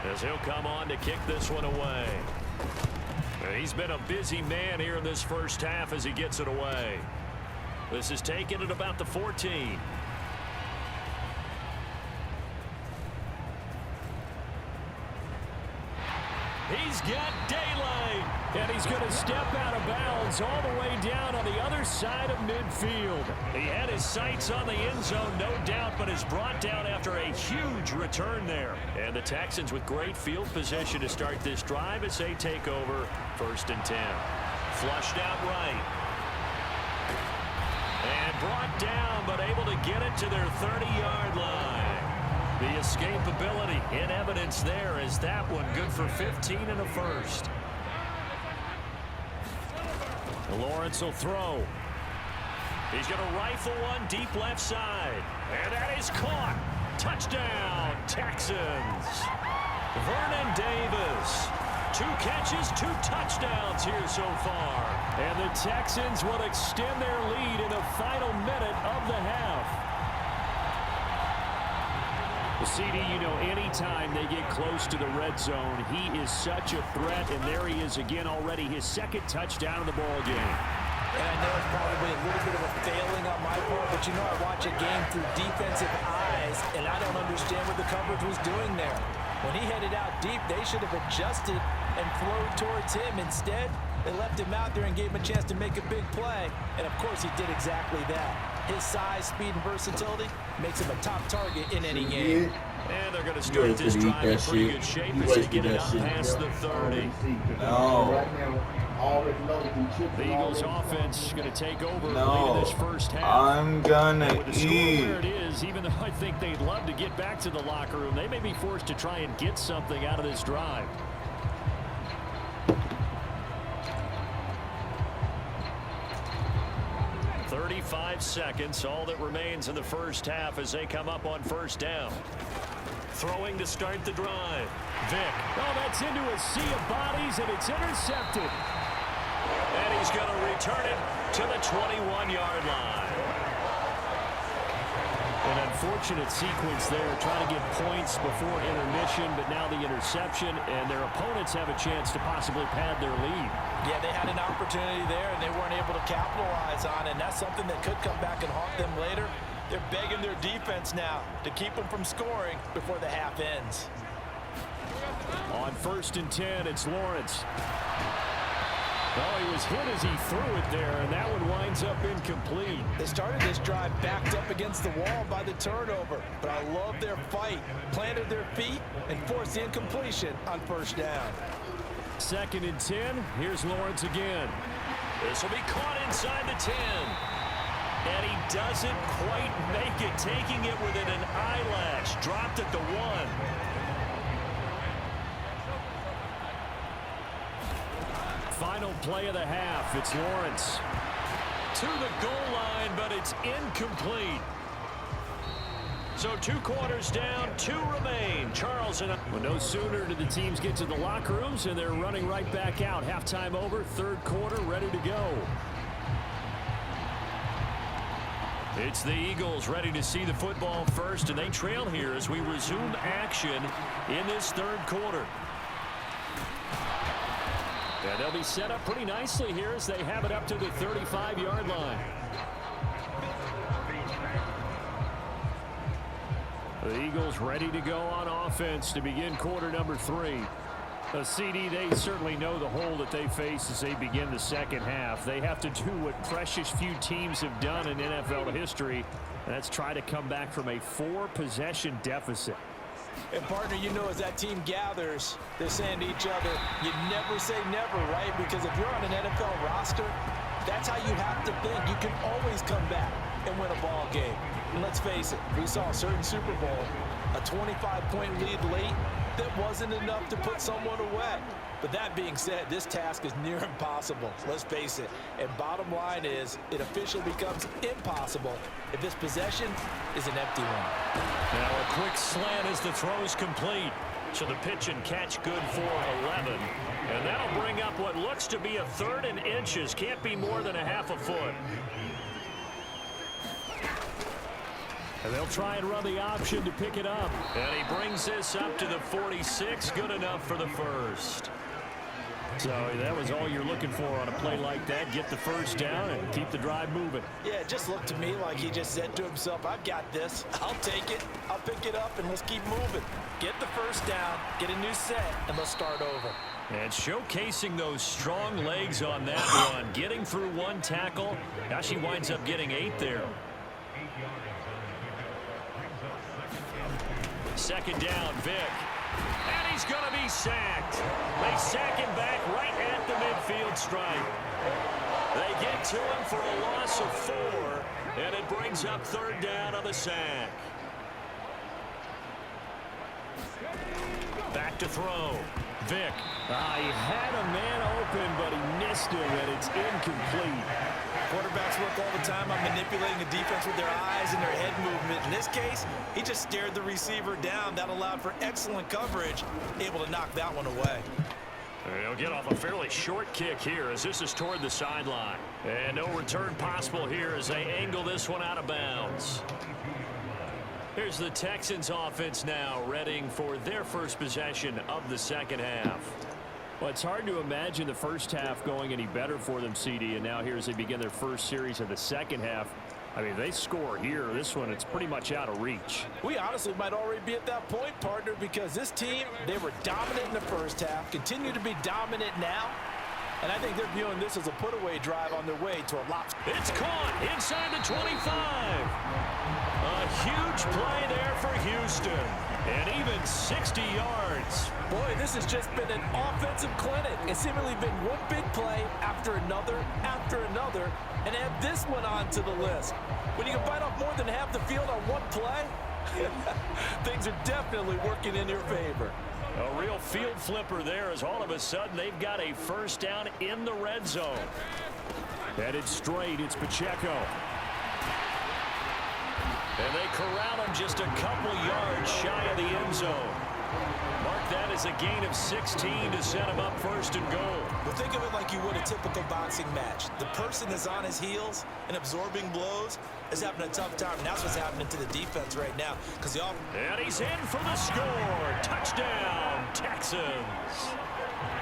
as he'll come on to kick this one away. And he's been a busy man here in this first half as he gets it away. This is taken at about the 14. He's got daylight, and he's going to step out of bounds all the way down on the other side of midfield. He had his sights on the end zone, no doubt, but is brought down after a huge return there. And the Texans with great field position to start this drive as they take over 1st and 10. Flushed out right. And brought down, but able to get it to their 30-yard line. The escapability in evidence there as that one good for 15 and a first. Lawrence will throw. He's going to rifle one deep left side. And that is caught. Touchdown, Texans. Vernon Davis. 2 catches, 2 touchdowns here so far. And the Texans will extend their lead in the final minute of the half. The CD, you know, anytime they get close to the red zone, he is such a threat, and there he is again already, his 2nd touchdown of the ball game. And I know it's probably a little bit of a failing on my part, but you know I watch a game through defensive eyes, and I don't understand what the coverage was doing there. When he headed out deep, they should have adjusted and flowed towards him. Instead, they left him out there and gave him a chance to make a big play, and of course he did exactly that. His size, speed, and versatility makes him a top target in any game. And they're going to start this drive in pretty good shape as they get it up past the 30. No. The Eagles offense going to take over late in this first half. I'm gonna with the score where it is, even though I think they'd love to get back to the locker room, they may be forced to try and get something out of this drive. Seconds, all that remains in the first half as they come up on 1st down. Throwing to start the drive. Vick. Oh, that's into a sea of bodies, and it's intercepted. And he's going to return it to the 21-yard line. An unfortunate sequence there, trying to get points before intermission, but now the interception, and their opponents have a chance to possibly pad their lead. Yeah, they had an opportunity there, and they weren't able to capitalize on it, and that's something that could come back and haunt them later. They're begging their defense now to keep them from scoring before the half ends. On 1st and 10, it's Lawrence. Well, he was hit as he threw it there, and that one winds up incomplete. They started this drive backed up against the wall by the turnover, but I love their fight. Planted their feet and forced the incompletion on 1st down. 2nd and 10. Here's Lawrence again. This will be caught inside the 10. And he doesn't quite make it, taking it within an eyelash. Dropped at the 1. Final play of the half. It's Lawrence to the goal line, but it's incomplete. So 2 quarters down, 2 remain. Charles and well, no sooner did the teams get to the locker rooms, and they're running right back out. Halftime over, 3rd quarter, ready to go. It's the Eagles ready to see the football first, and they trail here as we resume action in this 3rd quarter. And they'll be set up pretty nicely here as they have it up to the 35-yard line. The Eagles ready to go on offense to begin quarter number 3. A CD, they certainly know the hole that they face as they begin the 2nd half. They have to do what precious few teams have done in NFL history, and that's try to come back from a 4-possession deficit. And, partner, you know as that team gathers, they're saying to each other, you never say never, right? Because if you're on an NFL roster, that's how you have to think. You can always come back and win a ball game. And let's face it, we saw a certain Super Bowl, a 25-point lead late that wasn't enough to put someone away. But that being said, this task is near impossible. Let's face it. And bottom line is, it officially becomes impossible if this possession is an empty one. Now a quick slant as the throw's complete. So the pitch and catch good for 11. And that'll bring up what looks to be a 3rd and inches. Can't be more than a half a foot. And they'll try and run the option to pick it up. And he brings this up to the 46. Good enough for the first. So that was all you're looking for on a play like that. Get the first down and keep the drive moving. Yeah, it just looked to me like he just said to himself, I've got this. I'll take it. I'll pick it up, and let's keep moving. Get the first down, get a new set, and let's start over. And showcasing those strong legs on that one. Getting through one tackle. Now she winds up getting 8 there. Second down, Vic. And he's going to be sacked. They sack him back right at the midfield stripe. They get to him for a loss of 4, and it brings up third down on the sack. Back to throw. Vic. He had a man open, but he missed him, and it's incomplete. Quarterbacks work all the time on manipulating the defense with their eyes and their head movement. In this case, he just stared the receiver down. That allowed for excellent coverage, able to knock that one away. He'll get off a fairly short kick here as this is toward the sideline. And no return possible here as they angle this one out of bounds. Here's the Texans offense now, readying for their first possession of the second half. Well, it's hard to imagine the first half going any better for them, CD, and now here as they begin their first series of the second half. I mean, they score here. This one, it's pretty much out of reach. We honestly might already be at that point, partner, because this team, they were dominant in the first half, continue to be dominant now, and I think they're viewing this as a put-away drive on their way to a lot. It's caught inside the 25. A huge play there for Houston. And even 60 yards. Boy, this has just been an offensive clinic. It's seemingly been one big play after another, and add this one onto the list. When you can bite off more than half the field on one play, things are definitely working in your favor. A real field flipper there as all of a sudden they've got a first down in the red zone. Headed straight, it's Pacheco. And they corral him just a couple yards shy of the end zone. Mark that as a gain of 16 to set him up first and goal. Well, think of it like you would a typical boxing match. The person that's on his heels and absorbing blows is having a tough time. And that's what's happening to the defense right now. And he's in for the score. Touchdown, Texans.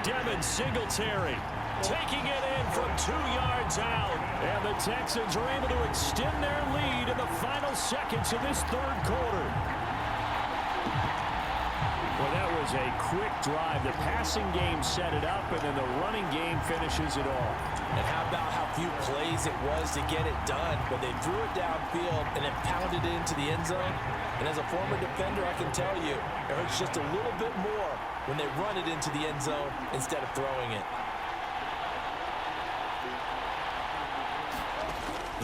Devin Singletary taking it in from 2 yards out. And the Texans are able to extend their lead in the final seconds of this third quarter. Well, that was a quick drive. The passing game set it up, and then the running game finishes it all. And how about how few plays it was to get it done, but they threw it downfield and then pounded it into the end zone. And as a former defender, I can tell you, it hurts just a little bit more when they run it into the end zone instead of throwing it.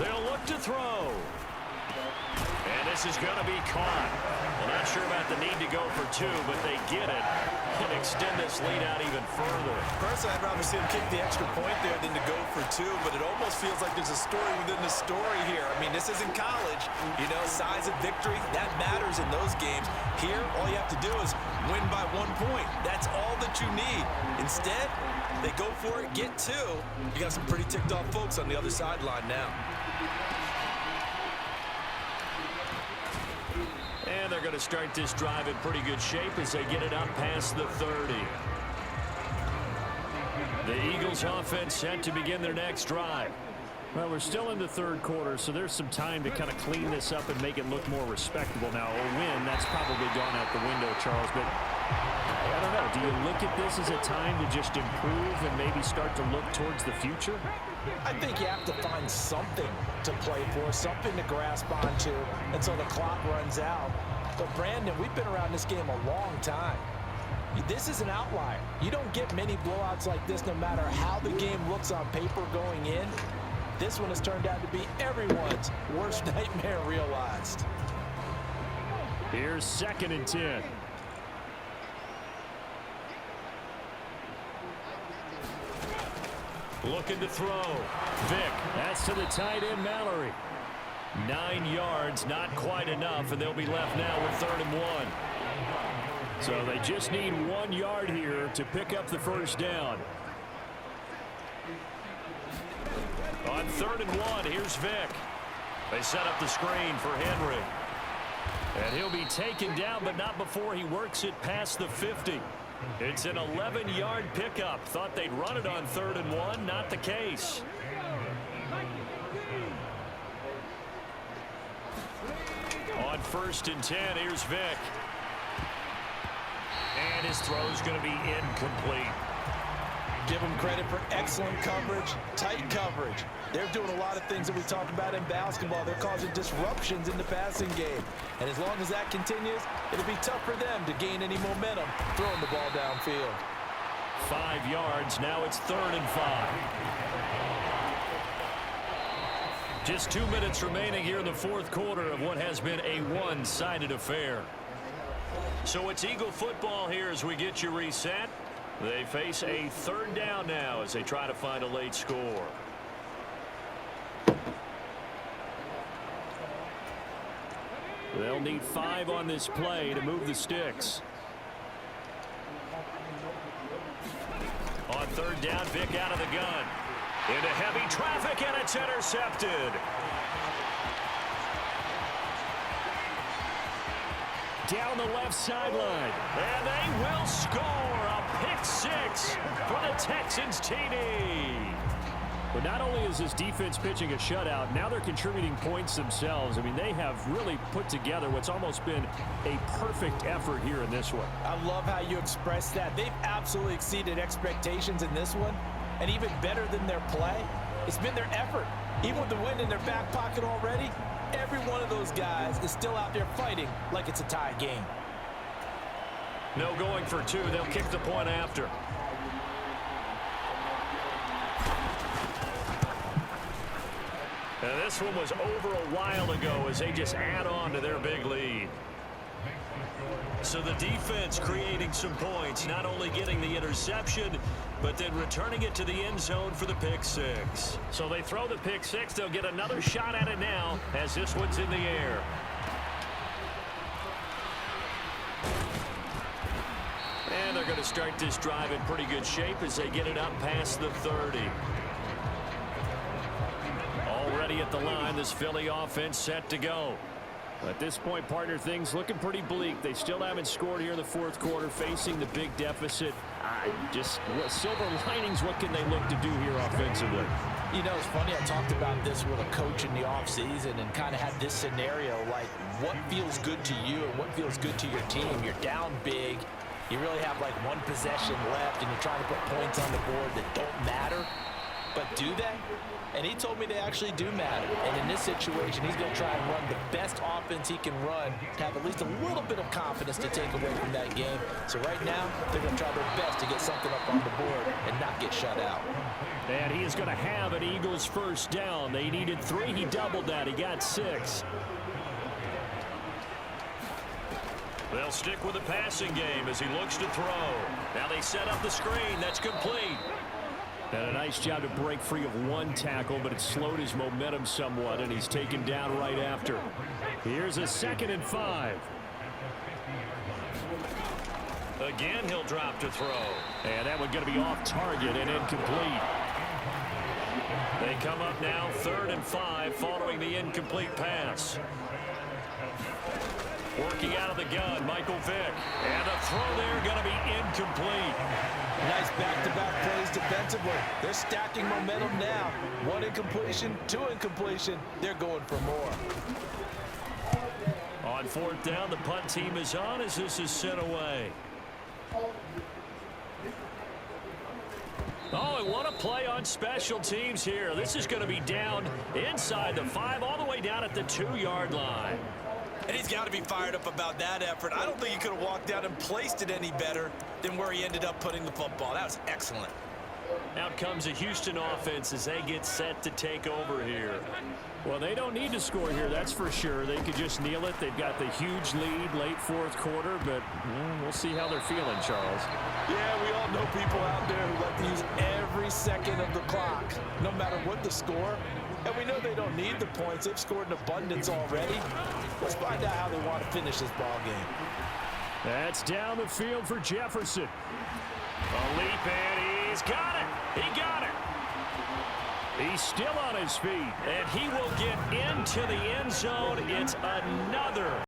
They'll look to throw. And this is going to be caught. Well, not sure about the need to go for 2, but they get it and extend this lead out even further. Personally, I'd rather see them kick the extra point there than to go for 2, but it almost feels like there's a story within the story here. I mean, this isn't college. You know, size of victory, that matters in those games. Here, all you have to do is win by 1 point. That's all that you need. Instead, they go for it, get 2. You got some pretty ticked off folks on the other sideline now. And they're going to start this drive in pretty good shape as they get it up past the 30. The Eagles offense set to begin their next drive. Well, we're still in the third quarter, so there's some time to kind of clean this up and make it look more respectable. Now, a win, that's probably gone out the window, Charles, but I don't know. Do you look at this as a time to just improve and maybe start to look towards the future? I think you have to find something to play for, something to grasp onto until the clock runs out. But, Brandon, we've been around this game a long time. This is an outlier. You don't get many blowouts like this no matter how the game looks on paper going in. This one has turned out to be everyone's worst nightmare realized. Here's 2nd and 10. Looking to throw. Vic. That's to the tight end, Mallory. 9 yards, not quite enough, and they'll be left now with 3rd and 1. So they just need 1 yard here to pick up the first down. On 3rd and 1, here's Vic. They set up the screen for Henry. And he'll be taken down, but not before he works it past the 50. It's an 11-yard pickup. Thought they'd run it on 3rd and 1. Not the case. On 1st and 10, here's Vick. And his throw's going to be incomplete. Give them credit for excellent coverage, tight coverage. They're doing a lot of things that we talked about in basketball. They're causing disruptions in the passing game. And as long as that continues, it'll be tough for them to gain any momentum throwing the ball downfield. 5 yards. Now it's 3rd and 5. Just 2 minutes remaining here in the 4th quarter of what has been a one-sided affair. So it's Eagle football here as we get you reset. They face a 3rd down now as they try to find a late score. They'll need 5 on this play to move the sticks. On 3rd down, Vick out of the gun. Into heavy traffic, and it's intercepted. Down the left sideline. And they will score a pick 6 for the Texans TD. But not only is this defense pitching a shutout, now they're contributing points themselves. I mean, they have really put together what's almost been a perfect effort here in this one. I love how you express that. They've absolutely exceeded expectations in this one. And even better than their play, it's been their effort. Even with the win in their back pocket already, every one of those guys is still out there fighting like it's a tie game. No going for 2. They'll kick the point after. And this one was over a while ago as they just add on to their big lead. So the defense creating some points, not only getting the interception, but then returning it to the end zone for the pick 6. So they throw the pick 6. They'll get another shot at it now as this one's in the air. And they're going to start this drive in pretty good shape as they get it up past the 30. Already at the line, this Philly offense set to go. At this point, partner, things looking pretty bleak. They still haven't scored here in the 4th quarter, facing the big deficit. Just silver linings, what can they look to do here offensively? You know, it's funny, I talked about this with a coach in the offseason and kind of had this scenario, like what feels good to you and what feels good to your team. You're down big. You really have like one possession left, and you're trying to put points on the board that don't matter. But do they? And he told me they actually do matter. And in this situation, he's going to try and run the best offense he can run to have at least a little bit of confidence to take away from that game. So right now, they're going to try their best to get something up on the board and not get shut out. And he is going to have an Eagles 1st down. They needed 3. He doubled that. He got 6. They'll stick with the passing game as he looks to throw. Now they set up the screen. That's complete. And a nice job to break free of one tackle, but it slowed his momentum somewhat, and he's taken down right after. Here's a 2nd and 5. Again, he'll drop to throw. And that one going to be off target and incomplete. They come up now 3rd and 5 following the incomplete pass. Working out of the gun, Michael Vick. And the throw there going to be incomplete. Nice back-to-back plays defensively. They're stacking momentum now. 1 incompletion, 2 incompletion. They're going for more. On 4th down, the punt team is on as this is sent away. Oh, and what a play on special teams here. This is going to be down inside the 5, all the way down at the 2-yard line. And he's got to be fired up about that effort. I don't think he could have walked down and placed it any better than where he ended up putting the football. That was excellent. Out comes a Houston offense as they get set to take over here. Well, they don't need to score here, that's for sure. They could just kneel it. They've got the huge lead late 4th quarter, but we'll see how they're feeling, Charles. Yeah, we all know people out there who like to use every second of the clock, no matter what the score. And we know they don't need the points. They've scored in abundance already. Let's find out how they want to finish this ball game. That's down the field for Jefferson. A leap, and he's got it. He got it. He's still on his feet. And he will get into the end zone. It's another